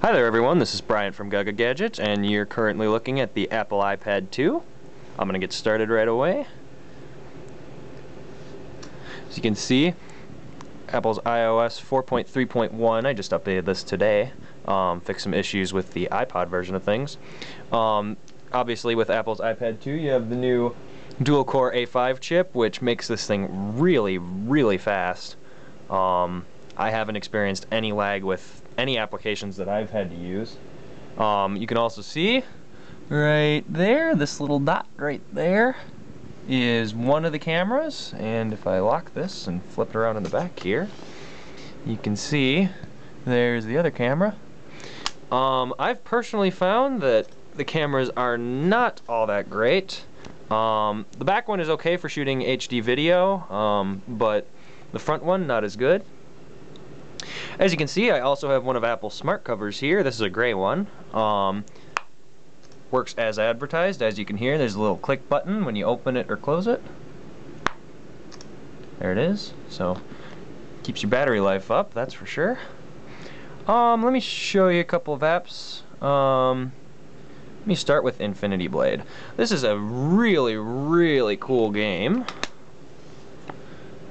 Hi there everyone, this is Brian from gagagadget, and you're currently looking at the Apple iPad 2. I'm going to get started right away. As you can see, Apple's iOS 4.3.1, I just updated this today, fixed some issues with the iPod version of things. Obviously with Apple's iPad 2 you have the new dual-core A5 chip, which makes this thing really fast. I haven't experienced any lag with any applications that I've had to use. You can also see right there, this little dot right there is one of the cameras, and if I lock this and flip it around in the back here, you can see there's the other camera. I've personally found that the cameras are not all that great. The back one is okay for shooting HD video, but the front one not as good. As you can see, I also have one of Apple's smart covers here. This is a gray one. Works as advertised. As you can hear, there's a little click button when you open it or close it. There it is. So, keeps your battery life up, that's for sure. Let me show you a couple of apps. Let me start with Infinity Blade. This is a really cool game.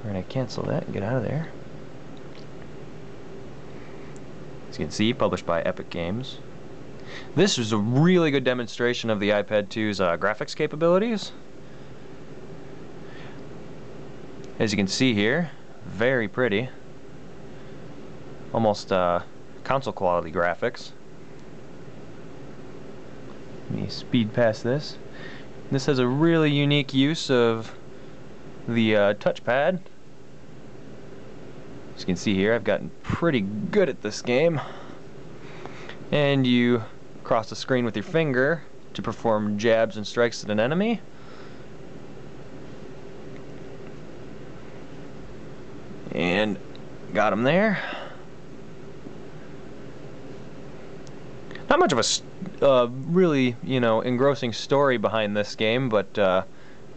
We're gonna cancel that and get out of there. As you can see, published by Epic Games. This is a really good demonstration of the iPad 2's graphics capabilities. As you can see here, very pretty. Almost console quality graphics. Let me speed past this. This has a really unique use of the touchpad. As you can see here, I've gotten pretty good at this game. And you cross the screen with your finger to perform jabs and strikes at an enemy. And got him there. Not much of a really, engrossing story behind this game, but I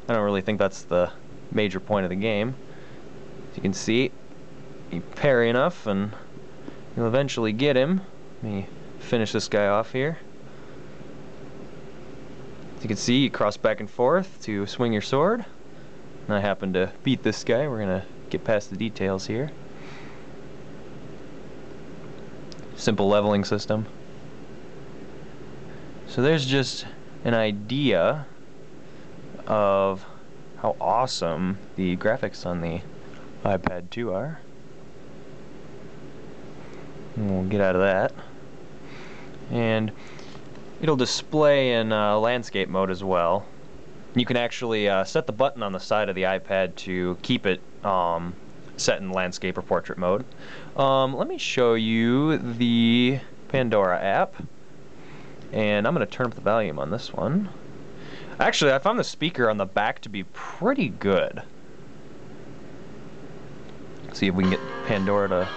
don't really think that's the major point of the game. As you can see, you parry enough and you'll eventually get him. Let me finish this guy off here. As you can see, you cross back and forth to swing your sword. And I happen to beat this guy. We're gonna get past the details here. Simple leveling system. So there's just an idea of how awesome the graphics on the iPad 2 are. And we'll get out of that. And it'll display in landscape mode as well. You can actually set the button on the side of the iPad to keep it set in landscape or portrait mode. Let me show you the Pandora app. And I'm going to turn up the volume on this one. Actually, I found the speaker on the back to be pretty good. Let's see if we can get Pandora to...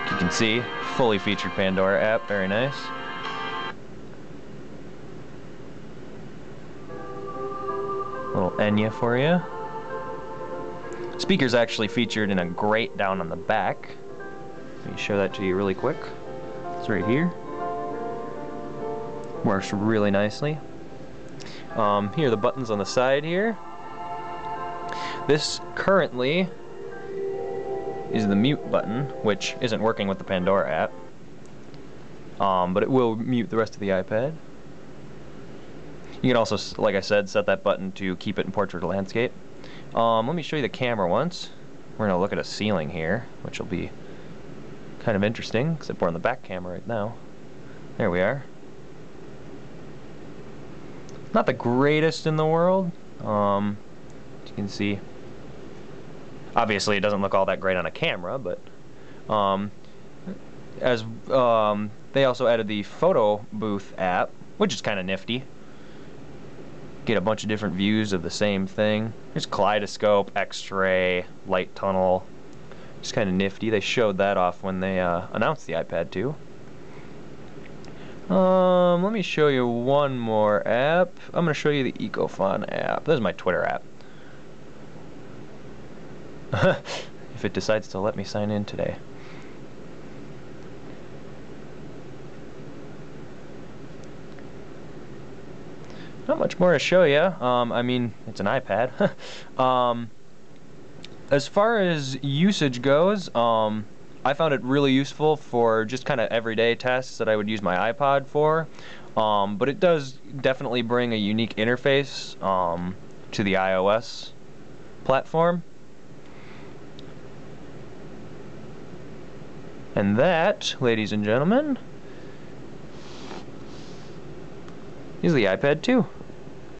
As you can see, fully featured Pandora app, very nice. Little Enya for you. Speaker's actually featured in a grate down on the back. Let me show that to you really quick. It's right here. Works really nicely. Here are the buttons on the side here. This currently is the mute button, which isn't working with the Pandora app. But it will mute the rest of the iPad. You can also, like I said, set that button to keep it in portrait or landscape. Let me show you the camera once. We're going to look at a ceiling here, which will be kind of interesting, except we're on the back camera right now. There we are. Not the greatest in the world. As you can see, obviously it doesn't look all that great on a camera, but they also added the photo booth app, which is kind of nifty. Get a bunch of different views of the same thing. There's kaleidoscope, X-ray, light tunnel. Just kind of nifty. They showed that off when they announced the iPad 2. Let me show you one more app. I'm going to show you the EcoFun app. This is my Twitter app. If it decides to let me sign in today. Not much more to show you. I mean, it's an iPad. As far as usage goes, I found it really useful for just kind of everyday tasks that I would use my iPod for. But it does definitely bring a unique interface to the iOS platform. And that, ladies and gentlemen, is the iPad 2.